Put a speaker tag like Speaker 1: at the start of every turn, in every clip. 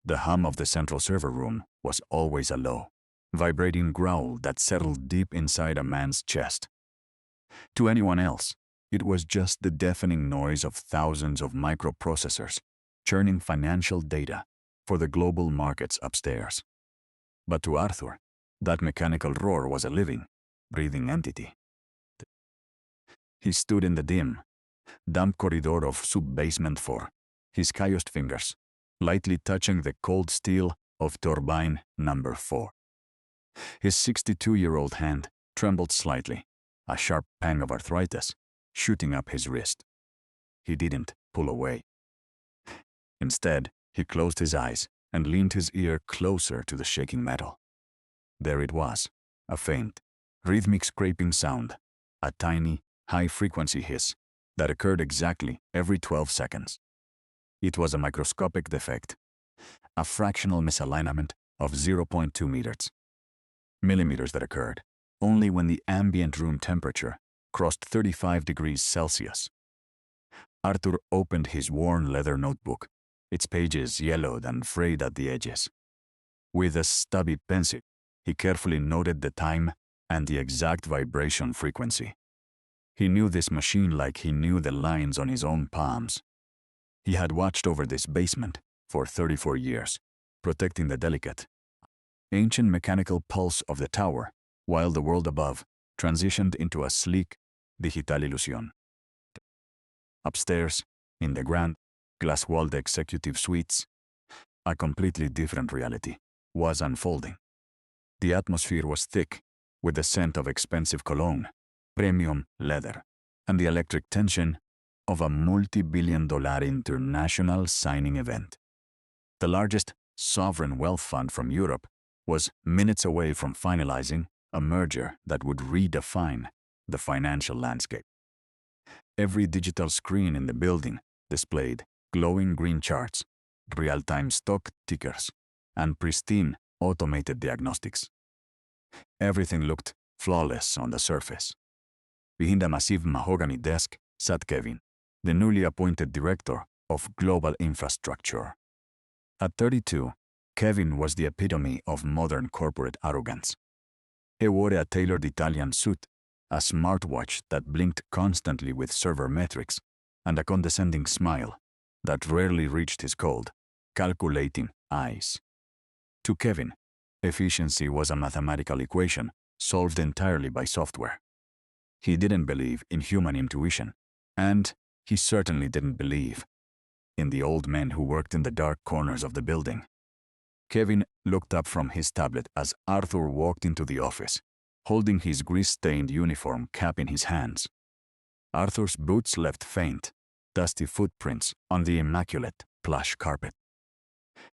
Speaker 1: The hum of the central server room was always a low, vibrating growl that settled deep inside a man's chest. To anyone else, it was just the deafening noise of thousands of microprocessors churning financial data for the global markets upstairs. But to Arthur, that mechanical roar was a living, breathing entity. He stood in the dim, damp corridor of sub-basement 4, his calloused fingers lightly touching the cold steel of turbine number 4. His 62-year-old hand trembled slightly, a sharp pang of arthritis shooting up his wrist. He didn't pull away. Instead, he closed his eyes and leaned his ear closer to the shaking metal. There it was, a faint, rhythmic scraping sound, a tiny, high-frequency hiss that occurred exactly every 12 seconds. It was a microscopic defect, a fractional misalignment of 0.2 meters. Millimeters that occurred only when the ambient room temperature crossed 35 degrees Celsius. Arthur opened his worn leather notebook, its pages yellowed and frayed at the edges. With a stubby pencil, he carefully noted the time and the exact vibration frequency. He knew this machine like he knew the lines on his own palms. He had watched over this basement for 34 years, protecting the delicate, ancient mechanical pulse of the tower, while the world above transitioned into a sleek, digital illusion. Upstairs, in the grand, glass-walled executive suites, a completely different reality was unfolding. The atmosphere was thick, with the scent of expensive cologne, premium leather, and the electric tension of a multi-billion-dollar international signing event. The largest sovereign wealth fund from Europe was minutes away from finalizing a merger that would redefine the financial landscape. Every digital screen in the building displayed glowing green charts, real-time stock tickers, and pristine automated diagnostics. Everything looked flawless on the surface. Behind a massive mahogany desk sat Kevin, the newly appointed director of global infrastructure. At 32, Kevin was the epitome of modern corporate arrogance. He wore a tailored Italian suit, a smartwatch that blinked constantly with server metrics, and a condescending smile that rarely reached his cold, calculating eyes. To Kevin, efficiency was a mathematical equation solved entirely by software. He didn't believe in human intuition, and he certainly didn't believe in the old men who worked in the dark corners of the building. Kevin looked up from his tablet as Arthur walked into the office, holding his grease-stained uniform cap in his hands. Arthur's boots left faint, dusty footprints on the immaculate plush carpet.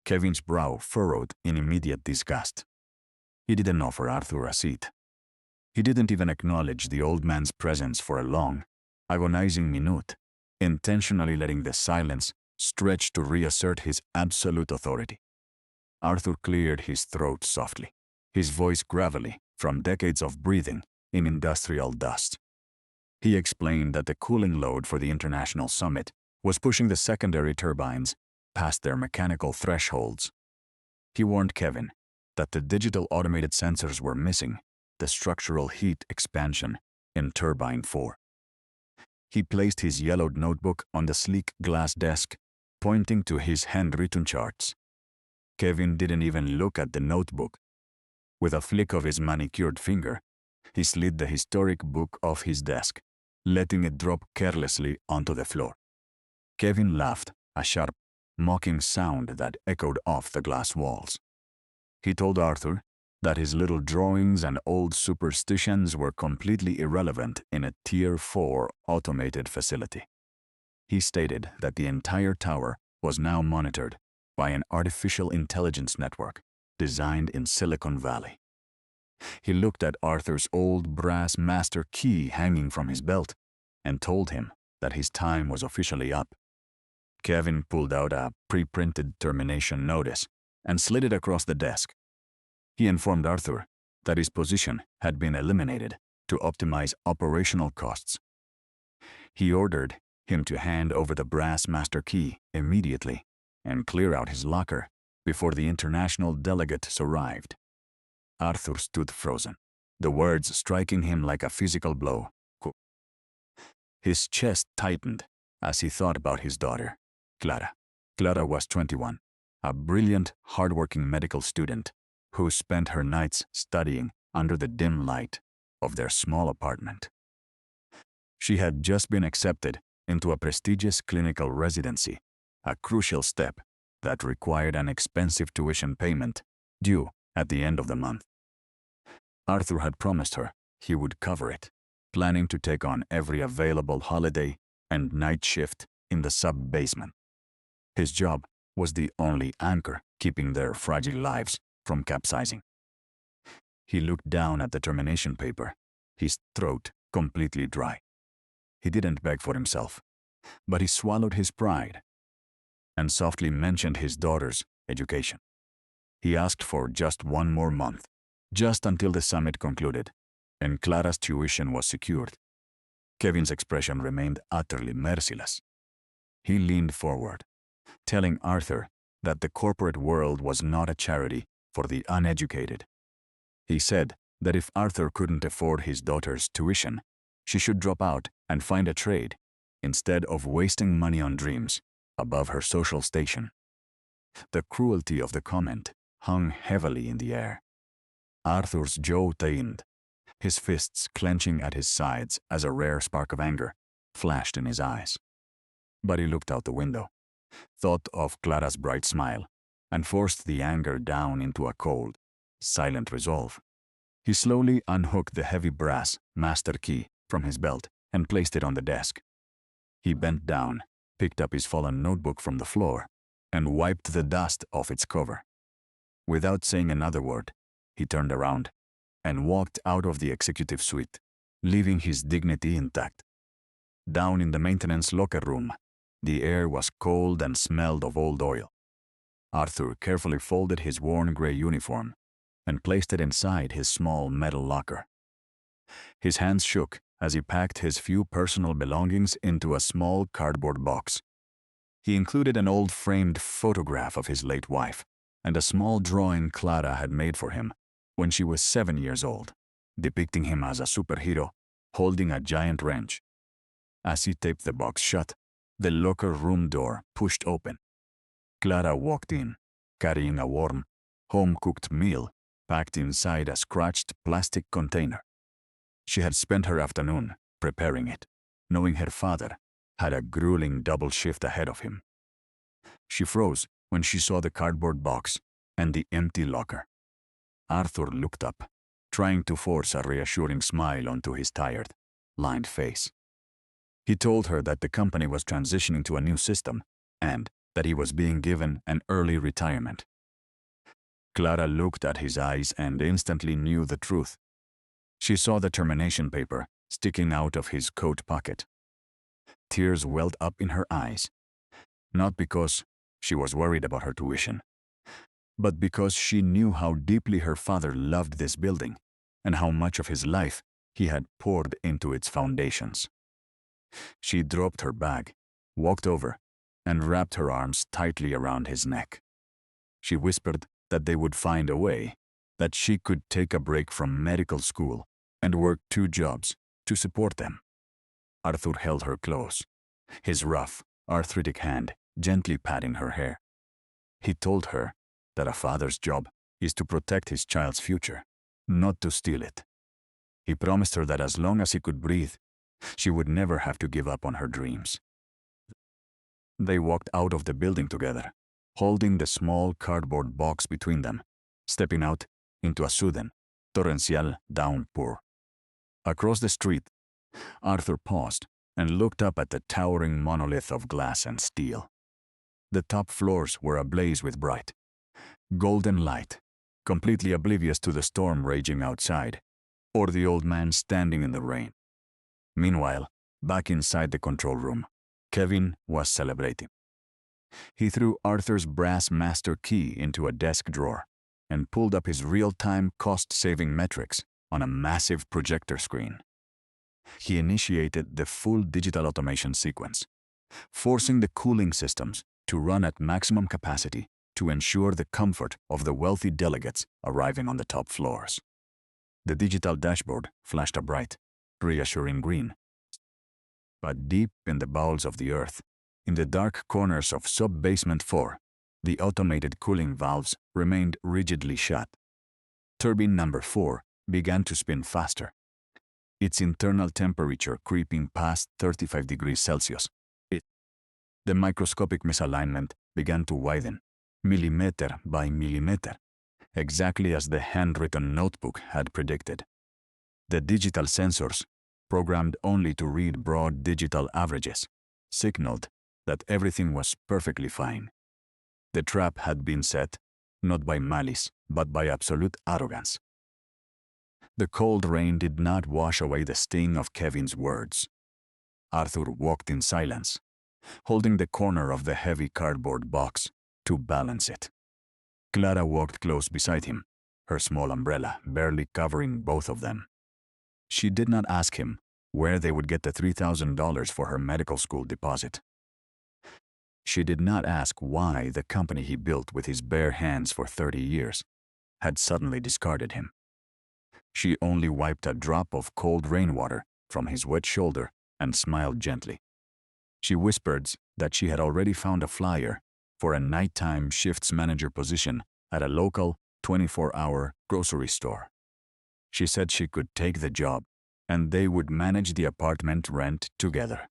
Speaker 1: Kevin's brow furrowed in immediate disgust. He didn't offer Arthur a seat. He didn't even acknowledge the old man's presence for a long, agonizing minute, intentionally letting the silence stretch to reassert his absolute authority. Arthur cleared his throat softly, his voice gravelly from decades of breathing in industrial dust. He explained that the cooling load for the international summit was pushing the secondary turbines past their mechanical thresholds. He warned Kevin that the digital automated sensors were missing the structural heat expansion in Turbine 4. He placed his yellowed notebook on the sleek glass desk, pointing to his handwritten charts. Kevin didn't even look at the notebook. With a flick of his manicured finger, he slid the historic book off his desk, letting it drop carelessly onto the floor. Kevin laughed, a sharp, mocking sound that echoed off the glass walls. He told Arthur that his little drawings and old superstitions were completely irrelevant in a Tier 4 automated facility. He stated that the entire tower was now monitored by an artificial intelligence network designed in Silicon Valley. He looked at Arthur's old brass master key hanging from his belt and told him that his time was officially up. Kevin pulled out a pre-printed termination notice and slid it across the desk. He informed Arthur that his position had been eliminated to optimize operational costs. He ordered him to hand over the brass master key immediately and clear out his locker before the international delegates arrived. Arthur stood frozen, the words striking him like a physical blow. His chest tightened as he thought about his daughter, Clara. Clara was 21, a brilliant, hardworking medical student who spent her nights studying under the dim light of their small apartment. She had just been accepted into a prestigious clinical residency, a crucial step that required an expensive tuition payment due at the end of the month. Arthur had promised her he would cover it, planning to take on every available holiday and night shift in the sub-basement. His job was the only anchor keeping their fragile lives from capsizing. He looked down at the termination paper, his throat completely dry. He didn't beg for himself, but he swallowed his pride and softly mentioned his daughter's education. He asked for just one more month, just until the summit concluded, and Clara's tuition was secured. Kevin's expression remained utterly merciless. He leaned forward, telling Arthur that the corporate world was not a charity for the uneducated. He said that if Arthur couldn't afford his daughter's tuition, she should drop out and find a trade, instead of wasting money on dreams above her social station. The cruelty of the comment hung heavily in the air. Arthur's jaw tightened, his fists clenching at his sides as a rare spark of anger flashed in his eyes. But he looked out the window, thought of Clara's bright smile, and forced the anger down into a cold, silent resolve. He slowly unhooked the heavy brass master key from his belt and placed it on the desk. He bent down, picked up his fallen notebook from the floor, and wiped the dust off its cover. Without saying another word, he turned around and walked out of the executive suite, leaving his dignity intact. Down in the maintenance locker room, the air was cold and smelled of old oil. Arthur carefully folded his worn gray uniform and placed it inside his small metal locker. His hands shook as he packed his few personal belongings into a small cardboard box. He included an old framed photograph of his late wife and a small drawing Clara had made for him when she was 7 years old, depicting him as a superhero holding a giant wrench. As he taped the box shut, the locker room door pushed open. Clara walked in, carrying a warm, home-cooked meal packed inside a scratched plastic container. She had spent her afternoon preparing it, knowing her father had a grueling double shift ahead of him. She froze when she saw the cardboard box and the empty locker. Arthur looked up, trying to force a reassuring smile onto his tired, lined face. He told her that the company was transitioning to a new system and that he was being given an early retirement. Clara looked at his eyes and instantly knew the truth. She saw the termination paper sticking out of his coat pocket. Tears welled up in her eyes, not because she was worried about her tuition, but because she knew how deeply her father loved this building and how much of his life he had poured into its foundations. She dropped her bag, walked over, and wrapped her arms tightly around his neck. She whispered that they would find a way, that she could take a break from medical school and work 2 jobs to support them. Arthur held her close, his rough, arthritic hand gently patting her hair. He told her that a father's job is to protect his child's future, not to steal it. He promised her that as long as he could breathe, she would never have to give up on her dreams. They walked out of the building together, holding the small cardboard box between them, stepping out into a sudden, torrential downpour. Across the street, Arthur paused and looked up at the towering monolith of glass and steel. The top floors were ablaze with bright, golden light, completely oblivious to the storm raging outside, or the old man standing in the rain. Meanwhile, back inside the control room, Kevin was celebrating. He threw Arthur's brass master key into a desk drawer and pulled up his real-time cost-saving metrics on a massive projector screen. He initiated the full digital automation sequence, forcing the cooling systems to run at maximum capacity to ensure the comfort of the wealthy delegates arriving on the top floors. The digital dashboard flashed a bright, reassuring green. But deep in the bowels of the earth, in the dark corners of sub-basement 4, the automated cooling valves remained rigidly shut. Turbine number 4 began to spin faster, its internal temperature creeping past 35 degrees Celsius. The microscopic misalignment began to widen, millimeter by millimeter, exactly as the handwritten notebook had predicted. The digital sensors, programmed only to read broad digital averages, signaled that everything was perfectly fine. The trap had been set, not by malice, but by absolute arrogance. The cold rain did not wash away the sting of Kevin's words. Arthur walked in silence, holding the corner of the heavy cardboard box to balance it. Clara walked close beside him, her small umbrella barely covering both of them. She did not ask him where they would get the $3,000 for her medical school deposit. She did not ask why the company he built with his bare hands for 30 years had suddenly discarded him. She only wiped a drop of cold rainwater from his wet shoulder and smiled gently. She whispered that she had already found a flyer for a nighttime shifts manager position at a local 24-hour grocery store. She said she could take the job, and they would manage the apartment rent together.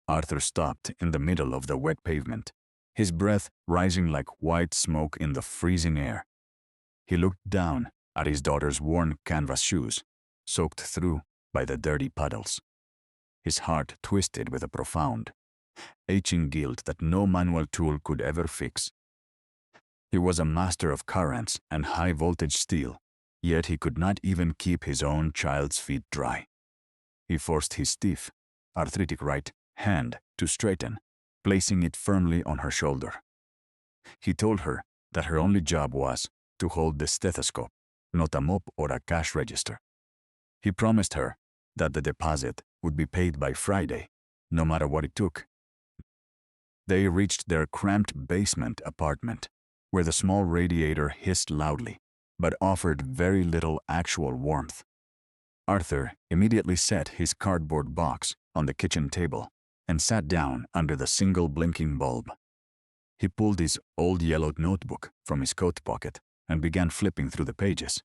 Speaker 1: Arthur stopped in the middle of the wet pavement, his breath rising like white smoke in the freezing air. He looked down at his daughter's worn canvas shoes, soaked through by the dirty puddles. His heart twisted with a profound, aching guilt that no manual tool could ever fix. He was a master of currents and high-voltage steel, yet he could not even keep his own child's feet dry. He forced his stiff, arthritic right hand to straighten, placing it firmly on her shoulder. He told her that her only job was to hold the stethoscope, not a mop or a cash register. He promised her that the deposit would be paid by Friday, no matter what it took. They reached their cramped basement apartment, where the small radiator hissed loudly, but offered very little actual warmth. Arthur immediately set his cardboard box on the kitchen table and sat down under the single blinking bulb. He pulled his old yellow notebook from his coat pocket and began flipping through the pages.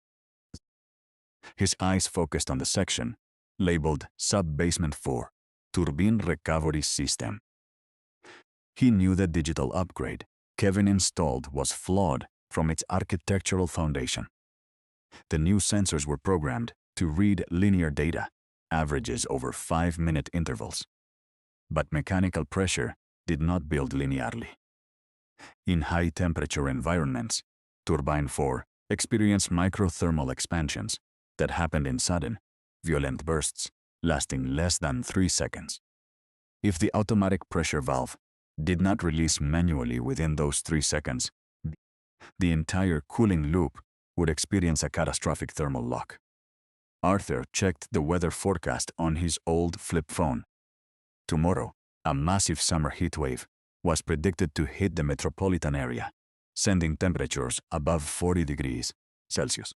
Speaker 1: His eyes focused on the section labeled Sub-Basement 4, Turbine Recovery System. He knew the digital upgrade Kevin installed was flawed from its architectural foundation. The new sensors were programmed to read linear data, averages over 5-minute intervals. But mechanical pressure did not build linearly. In high-temperature environments, Turbine 4 experienced microthermal expansions that happened in sudden, violent bursts, lasting less than 3 seconds. If the automatic pressure valve did not release manually within those 3 seconds, the entire cooling loop would experience a catastrophic thermal lock. Arthur checked the weather forecast on his old flip phone. Tomorrow, a massive summer heat wave was predicted to hit the metropolitan area, sending temperatures above 40 degrees Celsius.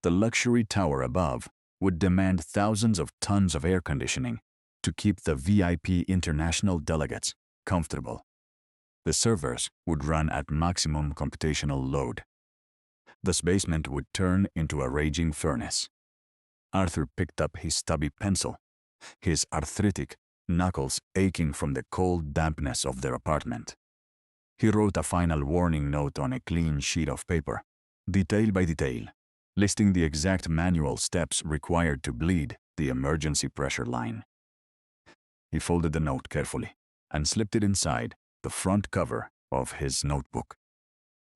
Speaker 1: The luxury tower above would demand thousands of tons of air conditioning to keep the VIP international delegates comfortable. The servers would run at maximum computational load. The basement would turn into a raging furnace. Arthur picked up his stubby pencil, his arthritic knuckles aching from the cold dampness of their apartment. He wrote a final warning note on a clean sheet of paper, detail by detail, listing the exact manual steps required to bleed the emergency pressure line. He folded the note carefully and slipped it inside the front cover of his notebook.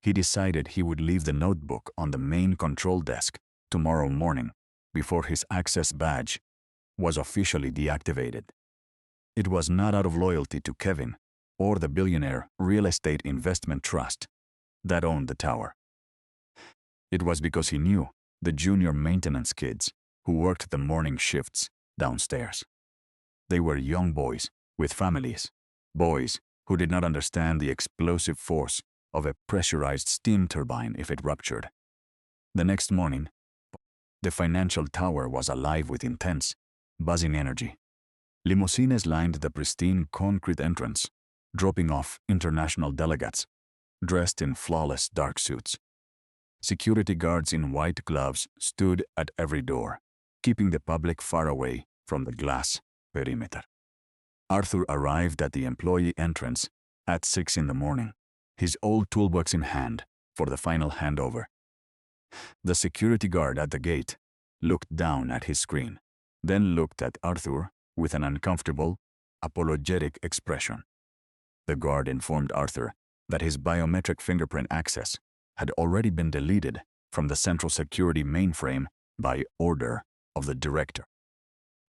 Speaker 1: He decided he would leave the notebook on the main control desk tomorrow morning before his access badge was officially deactivated. It was not out of loyalty to Kevin or the billionaire real estate investment trust that owned the tower. It was because he knew the junior maintenance kids who worked the morning shifts downstairs. They were young boys with families, boys who did not understand the explosive force of a pressurized steam turbine if it ruptured. The next morning, the financial tower was alive with intense, buzzing energy. Limousines lined the pristine concrete entrance, dropping off international delegates, dressed in flawless dark suits. Security guards in white gloves stood at every door, keeping the public far away from the glass perimeter. Arthur arrived at the employee entrance at 6 in the morning, his old toolbox in hand for the final handover. The security guard at the gate looked down at his screen, then looked at Arthur with an uncomfortable, apologetic expression. The guard informed Arthur that his biometric fingerprint access had already been deleted from the central security mainframe by order of the director.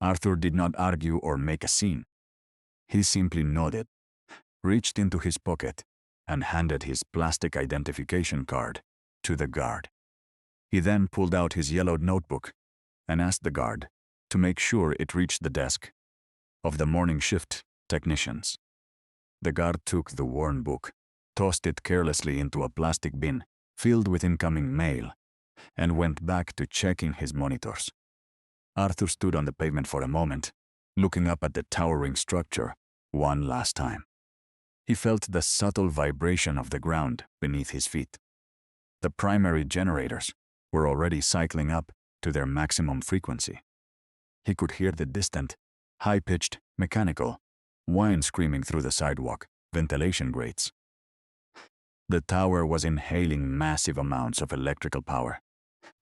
Speaker 1: Arthur did not argue or make a scene. He simply nodded, reached into his pocket, and handed his plastic identification card to the guard. He then pulled out his yellowed notebook and asked the guard to make sure it reached the desk of the morning shift technicians. The guard took the worn book, tossed it carelessly into a plastic bin filled with incoming mail, and went back to checking his monitors. Arthur stood on the pavement for a moment, looking up at the towering structure one last time. He felt the subtle vibration of the ground beneath his feet. The primary generators were already cycling up to their maximum frequency. He could hear the distant, high-pitched, mechanical whine screaming through the sidewalk ventilation grates. The tower was inhaling massive amounts of electrical power,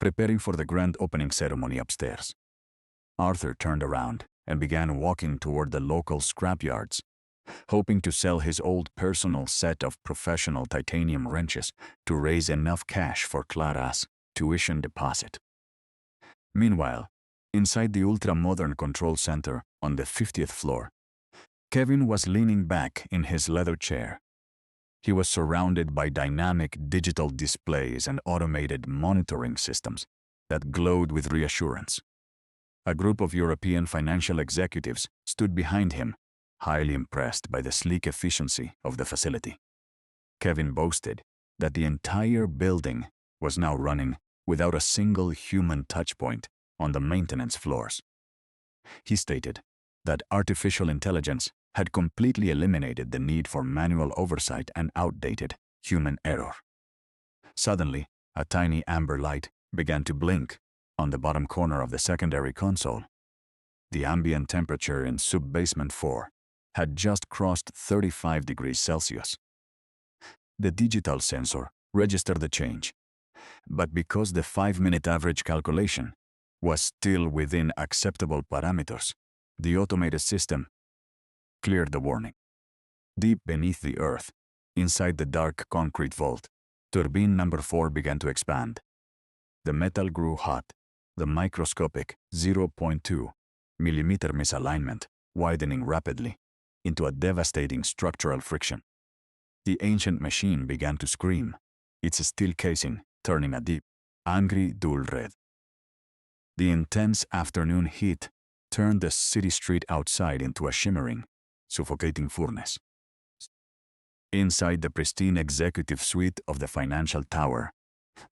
Speaker 1: preparing for the grand opening ceremony upstairs. Arthur turned around and began walking toward the local scrapyards, hoping to sell his old personal set of professional titanium wrenches to raise enough cash for Clara's tuition deposit. Meanwhile, inside the ultra-modern control center on the 50th floor, Kevin was leaning back in his leather chair. He was surrounded by dynamic digital displays and automated monitoring systems that glowed with reassurance. A group of European financial executives stood behind him, highly impressed by the sleek efficiency of the facility. Kevin boasted that the entire building was now running without a single human touchpoint on the maintenance floors. He stated that artificial intelligence had completely eliminated the need for manual oversight and outdated human error. Suddenly, a tiny amber light began to blink on the bottom corner of the secondary console. The ambient temperature in sub-basement 4 had just crossed 35 degrees Celsius. The digital sensor registered the change, but because the 5-minute average calculation was still within acceptable parameters, the automated system cleared the warning. Deep beneath the earth, inside the dark concrete vault, turbine number 4 began to expand. The metal grew hot, the microscopic 0.2 millimeter misalignment widening rapidly into a devastating structural friction. The ancient machine began to scream, its steel casing turning a deep, angry dull red. The intense afternoon heat turned the city street outside into a shimmering, suffocating furnace. Inside the pristine executive suite of the financial tower,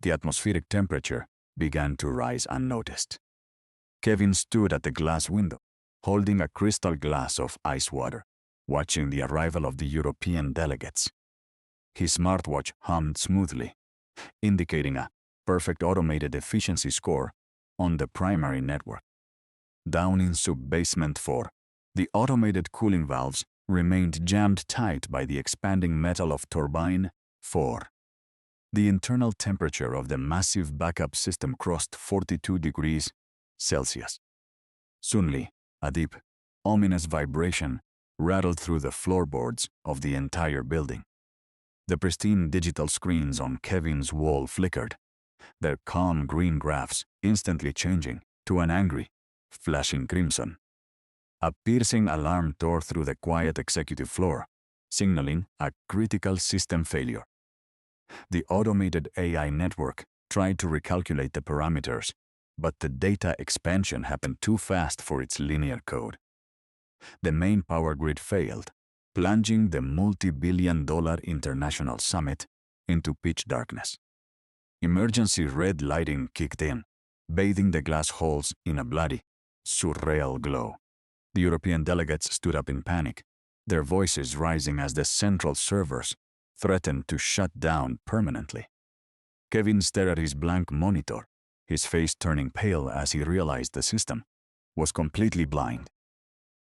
Speaker 1: the atmospheric temperature began to rise unnoticed. Kevin stood at the glass window, holding a crystal glass of ice water, watching the arrival of the European delegates. His smartwatch hummed smoothly, indicating a perfect automated efficiency score on the primary network. Down in sub-basement 4, the automated cooling valves remained jammed tight by the expanding metal of turbine 4. The internal temperature of the massive backup system crossed 42 degrees Celsius. Suddenly, a deep, ominous vibration rattled through the floorboards of the entire building. The pristine digital screens on Kevin's wall flickered, their calm green graphs instantly changing to an angry, flashing crimson. A piercing alarm tore through the quiet executive floor, signaling a critical system failure. The automated AI network tried to recalculate the parameters, but the data expansion happened too fast for its linear code. The main power grid failed, plunging the multi-billion-dollar international summit into pitch darkness. Emergency red lighting kicked in, bathing the glass halls in a bloody, surreal glow. The European delegates stood up in panic, their voices rising as the central servers threatened to shut down permanently. Kevin stared at his blank monitor, his face turning pale as he realized the system was completely blind.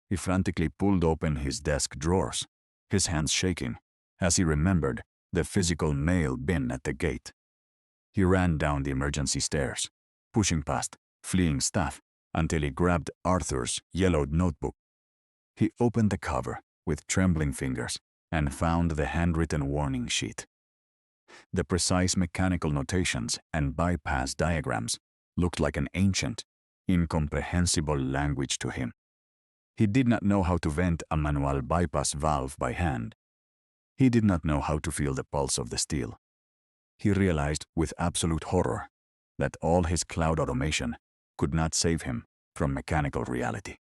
Speaker 1: He frantically pulled open his desk drawers, his hands shaking as he remembered the physical mail bin at the gate. He ran down the emergency stairs, pushing past fleeing staff until he grabbed Arthur's yellowed notebook. He opened the cover with trembling fingers and found the handwritten warning sheet. The precise mechanical notations and bypass diagrams looked like an ancient, incomprehensible language to him. He did not know how to vent a manual bypass valve by hand. He did not know how to feel the pulse of the steel. He realized with absolute horror that all his cloud automation could not save him from mechanical reality.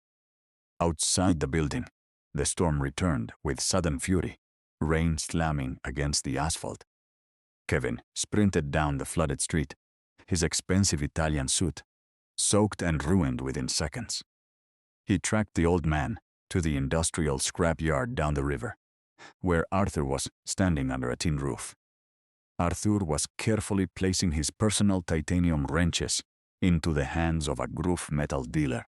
Speaker 1: Outside the building, the storm returned with sudden fury, rain slamming against the asphalt. Kevin sprinted down the flooded street, his expensive Italian suit soaked and ruined within seconds. He tracked the old man to the industrial scrapyard down the river, where Arthur was standing under a tin roof. Arthur was carefully placing his personal titanium wrenches into the hands of a groove metal dealer.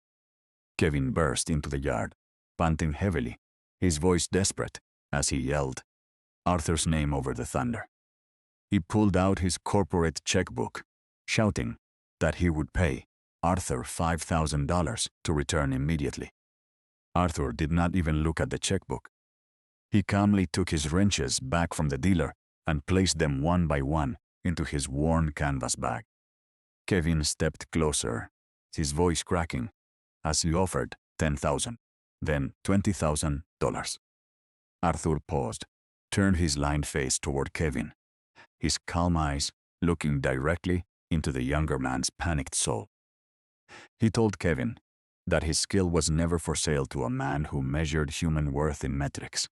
Speaker 1: Kevin burst into the yard, panting heavily, his voice desperate as he yelled Arthur's name over the thunder. He pulled out his corporate checkbook, shouting that he would pay Arthur $5,000 to return immediately. Arthur did not even look at the checkbook. He calmly took his wrenches back from the dealer and placed them one by one into his worn canvas bag. Kevin stepped closer, his voice cracking, as he offered $10,000, then $20,000. Arthur paused, turned his lined face toward Kevin, his calm eyes looking directly into the younger man's panicked soul. He told Kevin that his skill was never for sale to a man who measured human worth in metrics.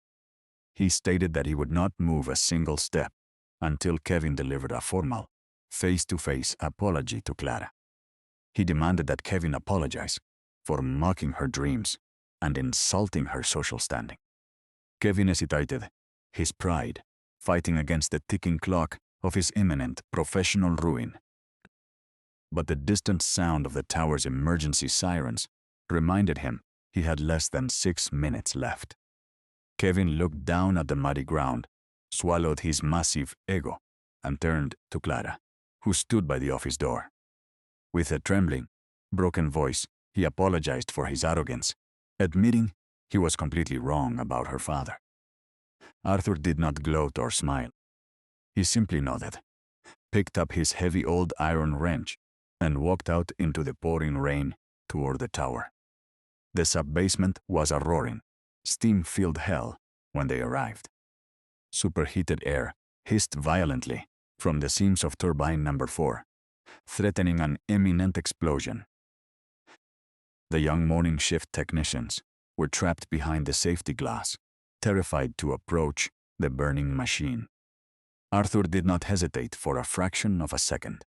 Speaker 1: He stated that he would not move a single step until Kevin delivered a formal, face-to-face apology to Clara. He demanded that Kevin apologize for mocking her dreams and insulting her social standing. Kevin hesitated, his pride fighting against the ticking clock of his imminent professional ruin. But the distant sound of the tower's emergency sirens reminded him he had less than 6 minutes left. Kevin looked down at the muddy ground, swallowed his massive ego, and turned to Clara, who stood by the office door. With a trembling, broken voice, he apologized for his arrogance, admitting he was completely wrong about her father. Arthur did not gloat or smile. He simply nodded, picked up his heavy old iron wrench, and walked out into the pouring rain toward the tower. The sub-basement was a roaring, steam-filled hell when they arrived. Superheated air hissed violently from the seams of turbine number 4, threatening an imminent explosion. The young morning shift technicians were trapped behind the safety glass, terrified to approach the burning machine. Arthur did not hesitate for a fraction of a second.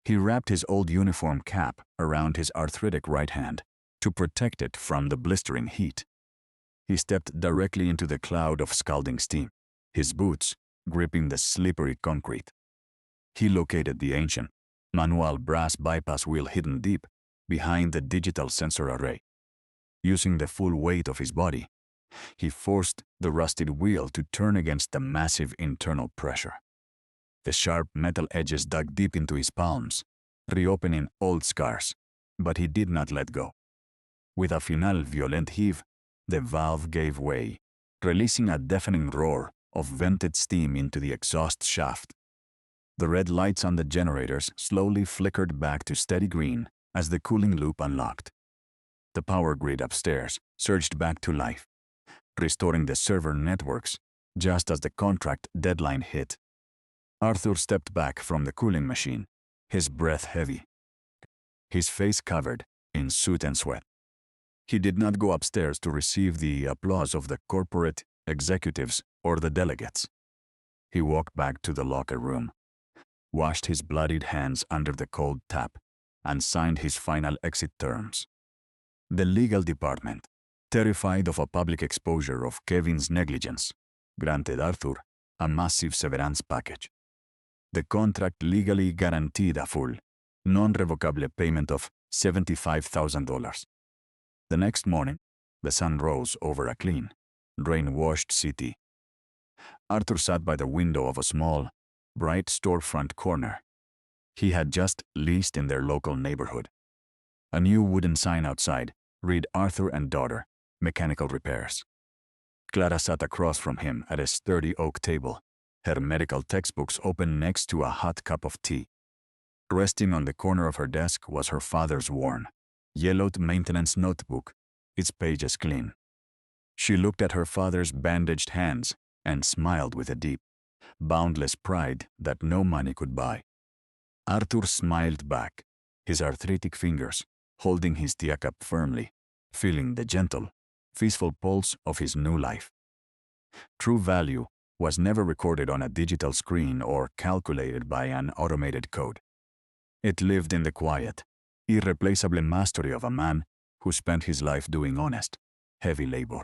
Speaker 1: He wrapped his old uniform cap around his arthritic right hand to protect it from the blistering heat. He stepped directly into the cloud of scalding steam, his boots gripping the slippery concrete. He located the ancient, manual brass bypass wheel hidden deep behind the digital sensor array. Using the full weight of his body, he forced the rusted wheel to turn against the massive internal pressure. The sharp metal edges dug deep into his palms, reopening old scars, but he did not let go. With a final violent heave, the valve gave way, releasing a deafening roar of vented steam into the exhaust shaft. The red lights on the generators slowly flickered back to steady green as the cooling loop unlocked. The power grid upstairs surged back to life, restoring the server networks just as the contract deadline hit. Arthur stepped back from the cooling machine, his breath heavy, his face covered in soot and sweat. He did not go upstairs to receive the applause of the corporate executives or the delegates. He walked back to the locker room, washed his bloodied hands under the cold tap, and signed his final exit terms. The legal department, terrified of a public exposure of Kevin's negligence, granted Arthur a massive severance package. The contract legally guaranteed a full, non-revocable payment of $75,000. The next morning, the sun rose over a clean, rain-washed city. Arthur sat by the window of a small, bright storefront corner he had just leased in their local neighborhood. A new wooden sign outside read Arthur and Daughter, Mechanical Repairs. Clara sat across from him at a sturdy oak table, her medical textbooks open next to a hot cup of tea. Resting on the corner of her desk was her father's worn, yellowed maintenance notebook, its pages clean. She looked at her father's bandaged hands and smiled with a deep, boundless pride that no money could buy. Arthur smiled back, his arthritic fingers holding his teacup firmly, feeling the gentle, peaceful pulse of his new life. True value was never recorded on a digital screen or calculated by an automated code. It lived in the quiet, irreplaceable mastery of a man who spent his life doing honest, heavy labor.